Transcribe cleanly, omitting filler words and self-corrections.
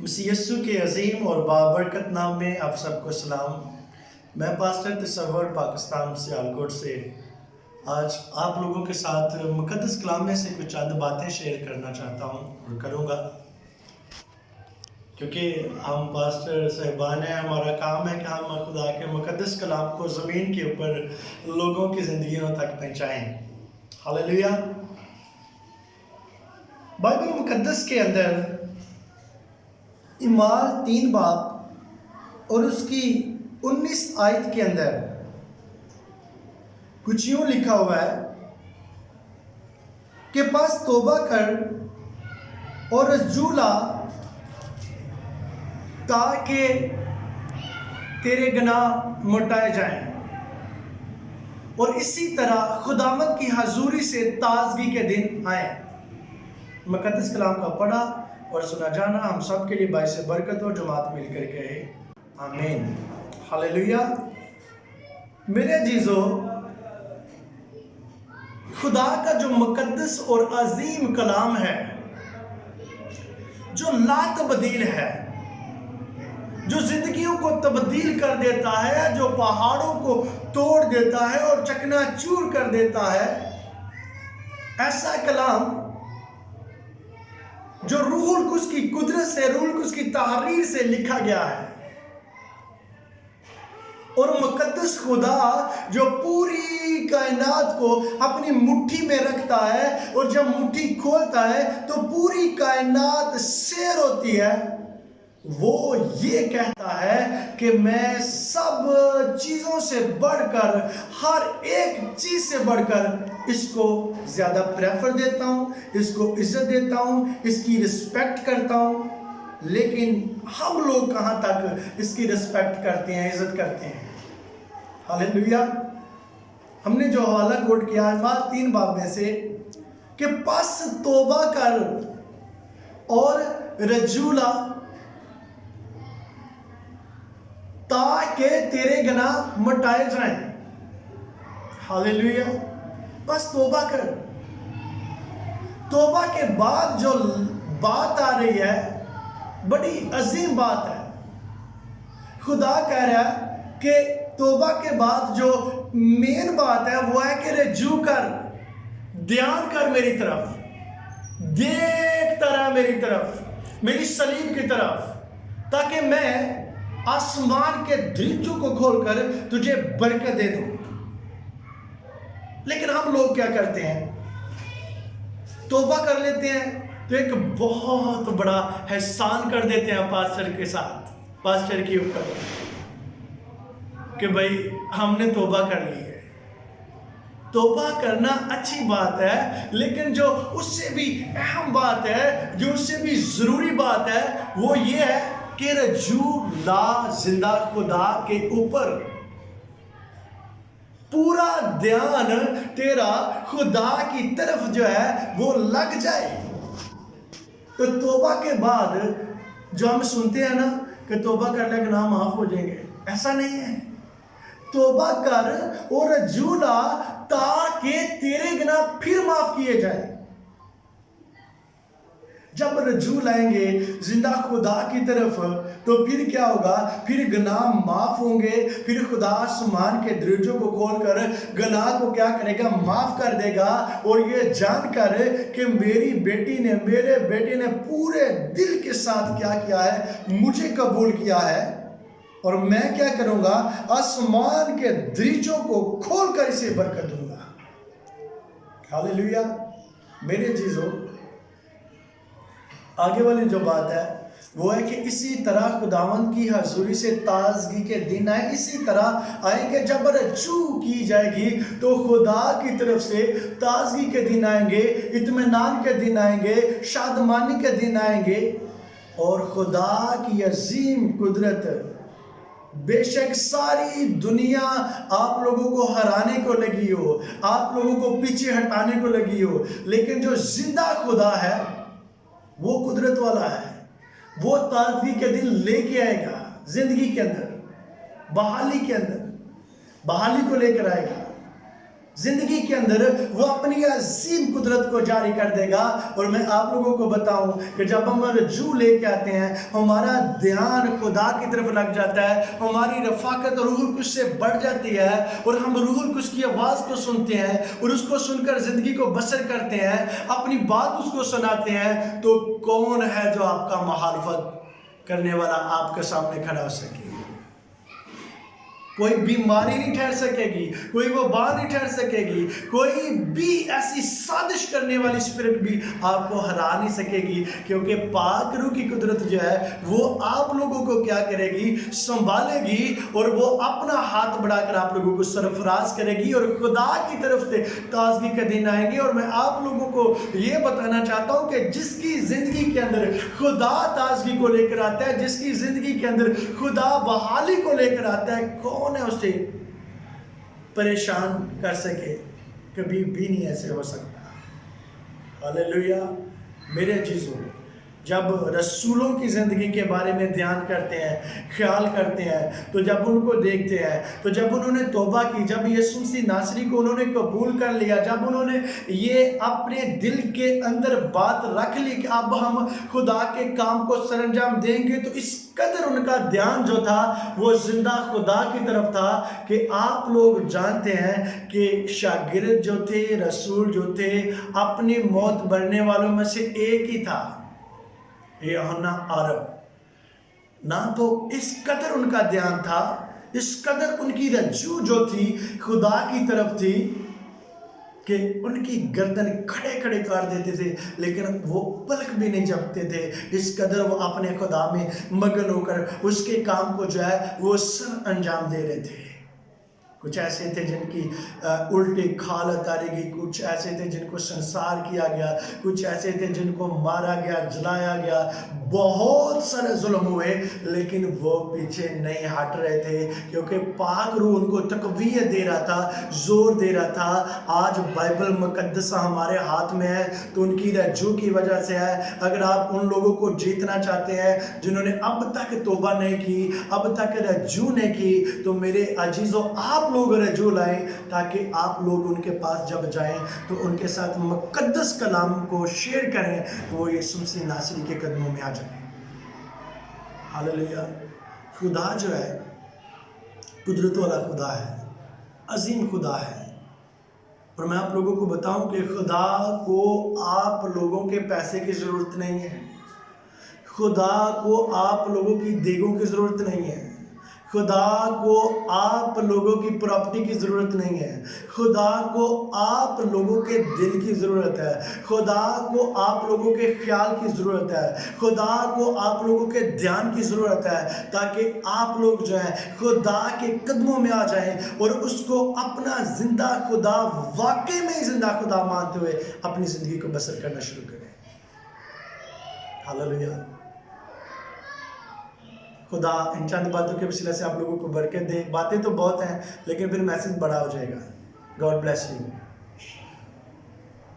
مسیح یسوع کے عظیم اور بابرکت نام میں آپ سب کو سلام۔ میں پاسٹر تصور پاکستان سیالکوٹ سے آج آپ لوگوں کے ساتھ مقدس کلام میں سے کچھ چند باتیں شیئر کرنا چاہتا ہوں اور کروں گا، کیونکہ ہم پاسٹر صاحبان ہیں، ہمارا کام ہے کہ ہم خدا کے مقدس کلام کو زمین کے اوپر لوگوں کی زندگیوں تک پہنچائیں۔ ہاللیلویہ۔ بائبل مقدس کے اندر اعمال 3 باب اور اس کی 19 آیت کے اندر کچھ یوں لکھا ہوا ہے کہ پس توبہ کر اور رجوع لا تاکہ تیرے گناہ مٹائے جائیں، اور اسی طرح خداوند کی حضوری سے تازگی کے دن آئیں۔ مقدس کلام کا پڑھا اور سنا جانا ہم سب کے لیے باعث برکت اور جماعت مل کر کہے آمین۔ ہاللیلویہ۔ میرے عزیزو، خدا کا جو مقدس اور عظیم کلام ہے، جو لا تبدیل ہے، جو زندگیوں کو تبدیل کر دیتا ہے، جو پہاڑوں کو توڑ دیتا ہے اور چکنا چور کر دیتا ہے، ایسا کلام جو روح القدس کی قدرت سے، روح القدس کی تحریر سے لکھا گیا ہے، اور مقدس خدا جو پوری کائنات کو اپنی مٹھی میں رکھتا ہے، اور جب مٹھی کھولتا ہے تو پوری کائنات سیر ہوتی ہے، وہ یہ کہتا ہے کہ میں سب چیزوں سے بڑھ کر، ہر ایک چیز سے بڑھ کر اس کو زیادہ پریفر دیتا ہوں، اس کو عزت دیتا ہوں، اس کی رسپیکٹ کرتا ہوں۔ لیکن ہم لوگ کہاں تک اس کی رسپیکٹ کرتے ہیں، عزت کرتے ہیں؟ ہاللیلویہ۔ ہم نے جو حوالہ کوٹ کیا ہے 3 باب میں سے کہ پس توبہ کر اور رجوع لا تاکہ تیرے گناہ مٹائے جائیں۔ ہاللیلویہ۔ بس توبہ کر۔ توبہ کے بعد جو بات آ رہی ہے بڑی عظیم بات ہے۔ خدا کہہ رہا ہے کہ توبہ کے بعد جو مین بات ہے وہ ہے کہ رجوع کر، دھیان کر میری طرف، دیکھتا رہا میری طرف، میری صلیب کی طرف، تاکہ میں آسمان کے دریچوں کو کھول کر تجھے برکت دے دوں۔ لیکن ہم لوگ کیا کرتے ہیں؟ توبہ کر لیتے ہیں تو ایک بہت بڑا احسان کر دیتے ہیں پاسٹر کے ساتھ، پاسٹر کے اوپر، کہ بھائی ہم نے توبہ کر لی ہے۔ توبہ کرنا اچھی بات ہے، لیکن جو اس سے بھی اہم بات ہے، جو اس سے بھی ضروری بات ہے، وہ یہ ہے کہ رجوع لا زندہ خدا کے اوپر۔ پورا دھیان تیرا خدا کی طرف جو ہے وہ لگ جائے۔ تو توبہ کے بعد جو ہم سنتے ہیں نا کہ توبہ کر لے گناہ معاف ہو جائیں گے، ایسا نہیں ہے۔ توبہ کر اور رجوع لا تاکہ تیرے گناہ پھر معاف کیے جائیں۔ جب رجوع لائیں گے زندہ خدا کی طرف تو پھر کیا ہوگا؟ پھر گناہ معاف ہوں گے، پھر خدا آسمان کے دروازوں کو کھول کر گناہ کو کیا کرے گا؟ معاف کر دے گا، اور یہ جان کر کہ میری بیٹی نے، میرے بیٹے نے پورے دل کے ساتھ کیا کیا ہے؟ مجھے قبول کیا ہے، اور میں کیا کروں گا؟ آسمان کے دروازوں کو کھول کر اسے برکت دوں گا۔ ہاللیلویہ۔ میرے عزیزو، آگے والی جو بات ہے وہ ہے کہ اسی طرح خداوند کی حضوری سے تازگی کے دن آئیں، اسی طرح آئیں گے جب رجوع کی جائے گی تو خدا کی طرف سے تازگی کے دن آئیں گے، اطمینان کے دن آئیں گے، شادمانی کے دن آئیں گے، اور خدا کی عظیم قدرت، بے شک ساری دنیا آپ لوگوں کو ہرانے کو لگی ہو، آپ لوگوں کو پیچھے ہٹانے کو لگی ہو، لیکن جو زندہ خدا ہے وہ قدرت والا ہے، وہ تازگی کے دن لے کے آئے گا، زندگی کے اندر، بحالی کے اندر، بحالی کو لے کر آئے گا۔ زندگی کے اندر وہ اپنی عظیم قدرت کو جاری کر دے گا. اور میں آپ لوگوں کو بتاؤں کہ جب ہم رجوع لے کے آتے ہیں، ہمارا دھیان خدا کی طرف لگ جاتا ہے، ہماری رفاقت روح القدس سے بڑھ جاتی ہے، اور ہم روح القدس کی آواز کو سنتے ہیں اور اس کو سن کر زندگی کو بسر کرتے ہیں، اپنی بات اس کو سناتے ہیں. تو کون ہے جو آپ کا مخالفت کرنے والا آپ کے سامنے کھڑا ہو سکے؟ کوئی بیماری نہیں ٹھہر سکے گی، کوئی وبا نہیں ٹھہر سکے گی، کوئی بھی ایسی سازش کرنے والی اسپرٹ بھی آپ کو ہرا نہیں سکے گی، کیونکہ پاک روح کی قدرت جو ہے وہ آپ لوگوں کو کیا کرے گی؟ سنبھالے گی، اور وہ اپنا ہاتھ بڑھا کر آپ لوگوں کو سرفراز کرے گی، اور خدا کی طرف سے تازگی کا دن آئیں گے. اور میں آپ لوگوں کو یہ بتانا چاہتا ہوں کہ جس کی زندگی کے اندر خدا تازگی کو لے کر آتا ہے، جس کی زندگی کے اندر خدا بحالی کو لے کر آتا ہے، کون ہے اسے پریشان کر سکے؟ کبھی بھی نہیں ایسے ہو سکتا. ہاللیلویا. میرے عزیزوں، جب رسولوں کی زندگی کے بارے میں دھیان کرتے ہیں، خیال کرتے ہیں، تو جب ان کو دیکھتے ہیں، تو جب انہوں نے توبہ کی، جب یسوع مسیح ناصری کو انہوں نے قبول کر لیا، جب انہوں نے یہ اپنے دل کے اندر بات رکھ لی کہ اب ہم خدا کے کام کو سر انجام دیں گے، تو اس قدر ان کا دھیان جو تھا وہ زندہ خدا کی طرف تھا کہ آپ لوگ جانتے ہیں کہ شاگرد جو تھے، رسول جو تھے، اپنی موت مرنے والوں میں سے ایک ہی تھا، یوحنا عرب. نہ تو اس قدر ان کا دھیان تھا، اس قدر ان کی رجوع جو تھی خدا کی طرف تھی کہ ان کی گردن کھڑے کھڑے کر دیتے تھے، لیکن وہ پلک بھی نہیں جھپکتے تھے. اس قدر وہ اپنے خدا میں مگن ہو کر اس کے کام کو جو ہے وہ سر انجام دے رہے تھے. کچھ ایسے تھے جن کی الٹی کھال اتاری گئی، کچھ ایسے تھے جن کو سنسار کیا گیا، کچھ ایسے تھے جن کو مارا گیا، جلایا گیا، بہت سارے ظلم ہوئے، لیکن وہ پیچھے نہیں ہٹ رہے تھے، کیونکہ پاک روح ان کو تقویت دے رہا تھا، زور دے رہا تھا. آج بائبل مقدسہ ہمارے ہاتھ میں ہے تو ان کی رجوع کی وجہ سے ہے. اگر آپ ان لوگوں کو جیتنا چاہتے ہیں جنہوں نے اب تک توبہ نہیں کی، اب تک رجوع نہیں کی، تو میرے عزیزوں آپ لوگ رجوع لائیں، تاکہ آپ لوگ ان کے پاس جب جائیں تو ان کے ساتھ مقدس کلام کو شیئر کریں، تو وہ یسوع مسیح ناصری کے قدموں میں آ جائیں. ہاللیلویا. خدا جو ہے قدرت والا خدا ہے، عظیم خدا ہے. اور میں آپ لوگوں کو بتاؤں کہ خدا کو آپ لوگوں کے پیسے کی ضرورت نہیں ہے، خدا کو آپ لوگوں کی دیگوں کی ضرورت نہیں ہے، خدا کو آپ لوگوں کی پراپرٹی کی ضرورت نہیں ہے، خدا کو آپ لوگوں کے دل کی ضرورت ہے، خدا کو آپ لوگوں کے خیال کی ضرورت ہے، خدا کو آپ لوگوں کے دھیان کی ضرورت ہے، تاکہ آپ لوگ جو ہیں خدا کے قدموں میں آ جائیں اور اس کو اپنا زندہ خدا، واقعی میں زندہ خدا مانتے ہوئے اپنی زندگی کو بسر کرنا شروع کریں. ہاللیلویا. خدا ان چند باتوں کے وسیلہ سے آپ لوگوں کو برکت دے. باتیں تو بہت ہیں لیکن پھر میسج بڑا ہو جائے گا. God bless you.